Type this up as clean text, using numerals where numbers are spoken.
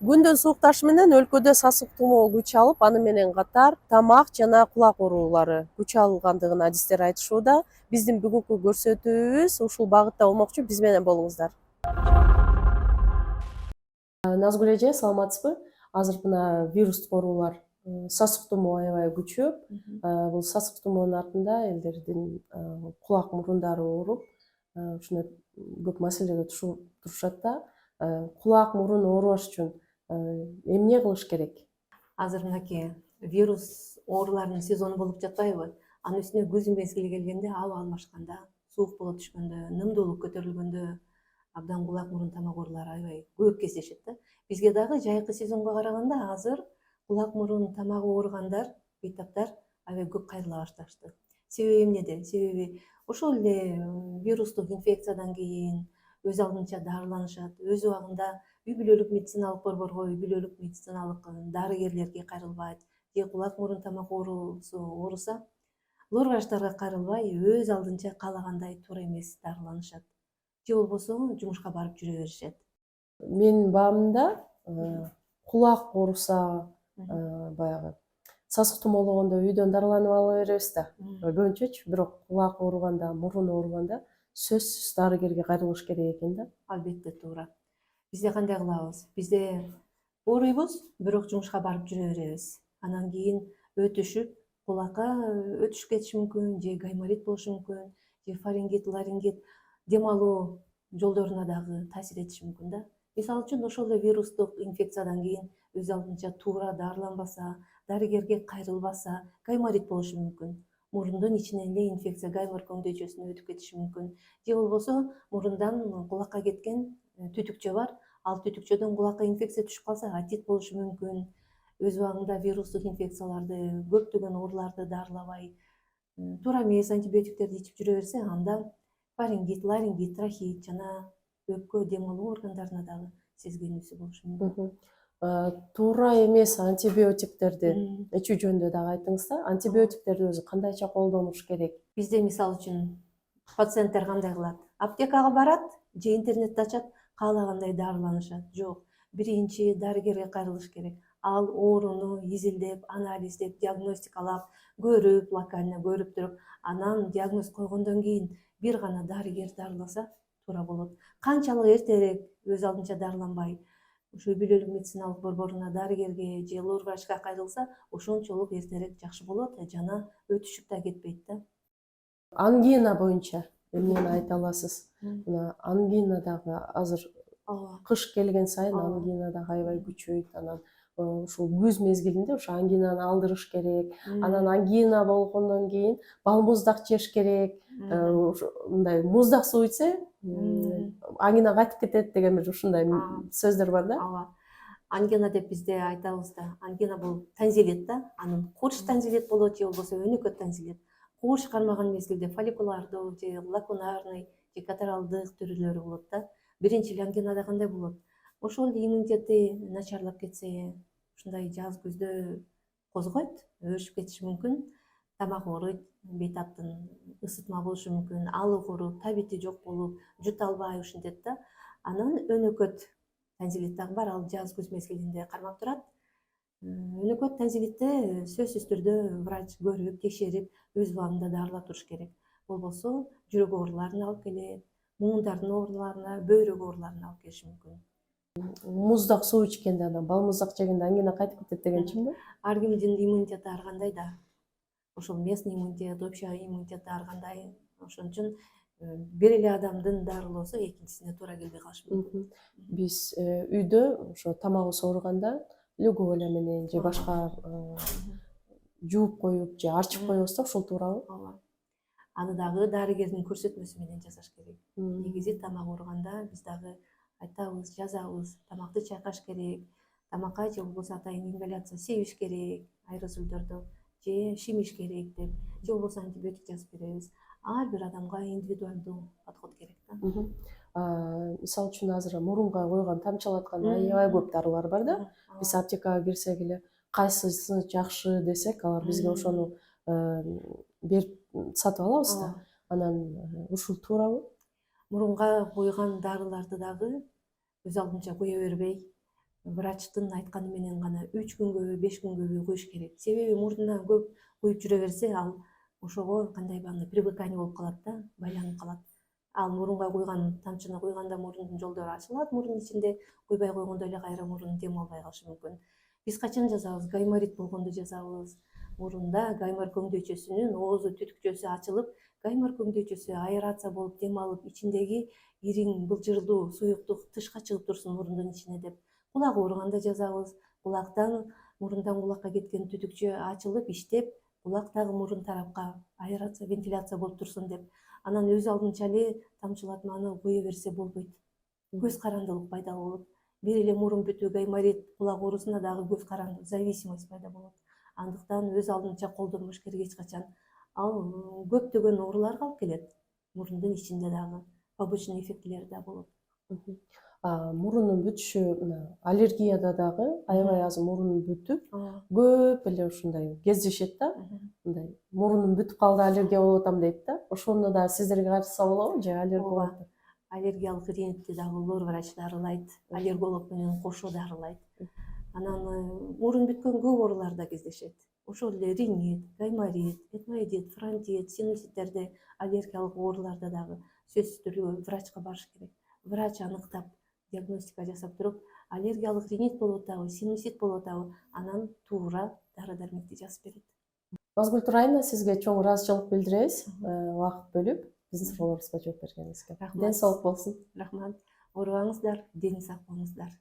Күндүн суукташы менен өлкөдө сасык тумоо күч алып, аны менен катар тамак жана кулак оорулары күч алгандыгын адистер айтышууда. Биздин бүгүнкү көрсөтүүбүз ушул багытта болмокчу. Биз менен болуңуздар. Назгүл эже, саламатсызбы? Азыр мына вирустук оорулар, сасык тумоо аябай күчөп, бул сасык тумоонун артында элдердин кулак мурундары ооруп, ушундай көп маселеге турушат да. Кулак мурун оорубаш үчүн эмне кылыш керек? Азыр мынакей вирус ооруларынын сезону болуп жатпайбы? Анын үстүнө күз мезгили келгенде аба алмашканда, суук боло түшкөндө, нымдуулук көтөрүлгөндө абдан кулак мурун тамак оорулары аябай көп кездешет да. Бизге дагы жайкы сезонго караганда азыр кулак мурун тамагы ооругандар, бейтаптар аябай көп кайрыла башташты. Себеби эмнеде? Себеби ошол эле вирустук инфекциядан кийин өз алдынча дарыланышат, өз убагында үй бүлөлүк медициналык борборго, үй бүлөлүк медициналык дарыгерлерге кайрылбайт, же кулак мурун тамак оорусу ооруса, лор врачтарга кайрылбай, өз алдынча каалагандай туура эмес дарыланышат. Же болбосо жумушка барып жүрө беришет. Менин баамымда кулак ооруса, баягы сасык тумоологондо үйдөн дарыланып ала беребиз да. Көбүнчөчү, бирок кулак ооруганда, мурун ооруганда сөзсүз дарыгерге кайрылыш керек экен да. Албетте туура. Бизде кандай кылабыз? Бизде ооруйбуз, бирок жумушка барып жүрө беребиз. Анан кийин өтүшүп, кулакка өтүшүп кетиши мүмкүн, же гайморит болушу мүмкүн, же фарингит, ларингит, дем алуу жолдоруна дагы таасир этиши мүмкүн да. Мисалы үчүн ошол эле вирустук инфекциядан кийин өз алдынча туура дарыланбаса, дарыгерге кайрылбаса, гайморит болушу мүмкүн. Мурундун ичинен эле инфекция гаймор көңдөйчөсүнө өтүп кетиши мүмкүн. Же болбосо мурундан кулакка кеткен түтүкчө бар. Ал түтүкчөдөн кулакка инфекция түшүп калса, отит болушу мүмкүн. Өз убагында вирустук инфекцияларды, көптөгөн ооруларды дарылабай, туура эмес антибиотиктерди ичип жүрө берсе, анда фарингит, ларингит, трахеит жана өпкө, дем алуу органдарына дагы сезгенүүсү болушу мүмкүн. Туура эмес антибиотиктерди ичүү жөнүндө дагы айтыңыз да. Антибиотиктерди өзү кандайча колдонуш керек? Бизде мисалы үчүн пациенттер кандай кылат? Аптекага барат же интернетти ачат, каалагандай дарыланышат. Жок, биринчи дарыгерге кайрылыш керек. Ал ооруну изилдеп, анализдеп, диагностикалап, көрүп, локально көрүп туруп, анан диагноз койгондон кийин бир гана дарыгер дарыласа туура болот. Канчалык эртерээк өз алдынча дарыланбай, ушу үй бүлөлүк медициналык борборуна, дарыгерге же лор врачка кайрылса, ошончолук эртерээк жакшы болот жана өтүшүп да кетпейт да. Ангина боюнча эмнени айта аласыз? Мына ангина дагы азыр кыш келген сайын ангина дагы аябай күчөйт. Анан ушул күз мезгилинде ушу ангинаны алдырыш керек. Анан ангина болгондон кийин бал муздак жеш керек. Мындай муздак суу ичсе, ангина кайтып кетет деген бир ушундай сөздөр бар да. Ооба. Ангина деп бизде айтабыз да. Ангина бул танзилит да. Анын курч танзилит болот же болбосо өнөкөт танзилит. Курч кармаган мезгилде фолликулардуу же лакунарный же катаралдык түрүлөрү болот да. Биринчи эле ангинада кандай болот? Ошол иммунитети начарлап кетсе, ушундай жаз күздө козгойт, өөрүшүп кетиши мүмкүн. Тамак ооруйт, бейтаптын ысытма болушу мүмкүн, алып ооруп, табити жок болуп, жута албай ушинтет да. Анан өнөкөт танзилит дагы бар, ал жаз күз мезгилинде кармап турат. Өнөкөт танзилитте сөзсүз түрдө врач көрүп, текшерип, өз убагында дарылап туруш керек. Болбосо жүрөк ооруларына алып келет, муундардын ооруларына, бөйрөк ооруларына алып келиши мүмкүн. Муздак суу ичкенде, анан бал муздак жегенде ангина кайтып кетет деген чынбы? Ар кимдин иммунитети ар кандай да. Ошол местный иммунитет, общий иммунитет ар кандай. Ошон үчүн бир эле адамдын дарылоосу экинчисине туура келбей калышы мүмкүн. Биз үйдө ошо тамагыбыз ооруганда луголя менен же башка жууп коюп же арчып коебуз да, ушул туурабы? Ооба. Аны дагы дарыгердин көрсөтмөсү менен жасаш керек. Негизи тамак ооруганда биз дагы айтабыз, жазабыз, тамакты чайкаш керек, тамакка же болбосо атайын ингаляция себиш керек, аэрозолдорду же шимиш керек деп, же болбосо антибиотик жазып беребиз. Ар бир адамга индивидуалдуу подход керек да. Мисалы үчүн азыр мурунга койгон тамчылаткан аябай көп дарылар бар да. Биз аптекага кирсек эле кайсысы жакшы десек, алар бизге ошону берип сатып алабыз да. Анан ушул туурабы? мурунга койгон дарыларды дагы өз алдынча кое бербей, врачтын айтканы менен гана 3 күнгөбү 5 күнгөбү куюш керек. Себеби мурдуна көп куюп жүрө берсе, ал ошого кандай баны привыкание болуп калат да, байланып калат. Ал мурунга куйган тамчыны куйганда мурундун жолдору ачылат, мурун ичинде куйбай койгондо эле кайра мурун дем албай калышы мүмкүн. Биз качан жазабыз? Гайморит болгондо жазабыз. Мурунда гаймор көңдөйчөсүнүн оозу түтүкчөсү ачылып, гаймор көңдөйчөсү аэрация болуп дем алып, ичиндеги ириң былжырдуу суюктук тышка чыгып турсун мурундун ичине деп. Кулак ооруганда жазабыз. Кулактан мурундан кулакка кеткен түтүкчө ачылып, иштеп, кулак дагы мурун тарапка аэрация, вентиляция болуп турсун деп. Анан өз алдынча эле тамчылатманы кое берсе болбойт. Көз карандылык пайда болот. Бир эле мурун бүтүү гайморит, кулак оорусуна дагы көз карандылык, зависимость пайда болот. Андыктан өз алдынча колдонбош керек эч качан. Ал көптөгөн ооруларга алып келет. Мурундун ичинде дагы побочный эффектилери да болот. Мурунун бүтүшү аллергияда дагы аябай аз мурун бүтүп, көп эле ушундай кездешет да. Мындай мурунум бүтүп калды, аллергия болуп атам дейт да. Ошону да сиздерге кайрылса болобу же аллерголог? Аллергиялык ринитти дагы лор врач дарылайт, аллерголог менен кошо дарылайт. Анан мурун бүткөн көп оорулар да кездешет. Ошол эле ринит, гайморит, этноидит, фронтит, синуситтерде, аллергиялык ооруларда дагы сөзсүз түрдө врачка барыш керек. Врач аныктап, диагностика жасап туруп, аллергиялык ринит болуп атабы, синусит болуп атабы, анан туура дары-дармекти жазып берет. Назгүл Турайна, сизге чоң ыраазычылык билдиребиз, убакыт бөлүп биздин суроолорубузга жооп бергениңизге. Ден соолук болсун. Рахмат. Оорубаңыздар, дени сак болуңуздар.